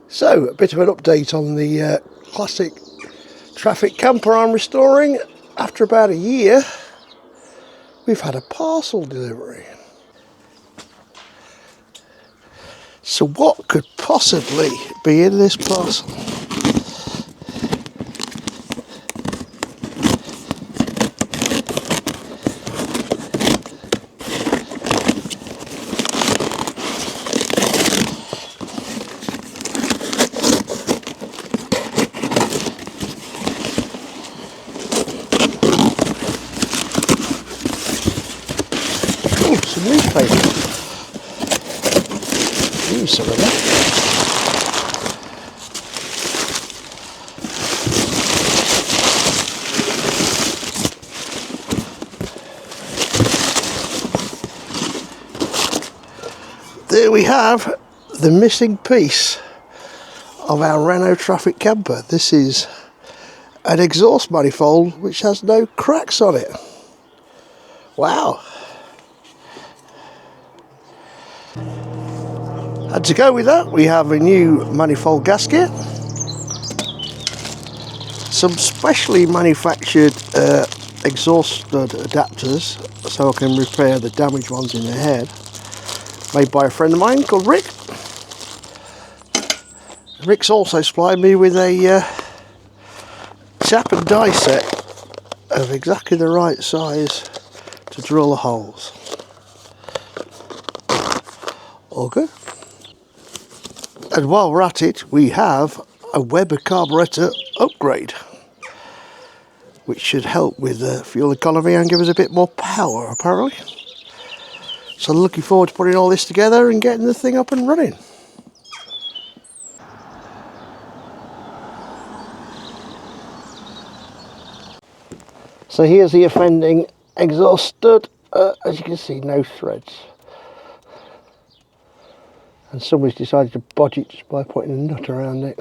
So, a bit of an update on the classic Trafic camper I'm restoring. After about a year, we've had a parcel delivery. So what could possibly be in this parcel? Oh, some newspaper. Use some of that. There we have the missing piece of our Renault Trafic camper. This is an exhaust manifold which has no cracks on it. Wow. And to go with that, we have a new manifold gasket, some specially manufactured exhaust stud adapters so I can repair the damaged ones in the head, made by a friend of mine called Rick. Rick's also supplied me with a tap and die set of exactly the right size to drill the holes. All good. And while we're at it, we have a Weber carburettor upgrade, which should help with fuel economy and give us a bit more power, apparently. So looking forward to putting all this together and getting the thing up and running. So here's the offending exhaust stud. As you can see, no threads. And somebody's decided to bodge it just by putting a nut around it.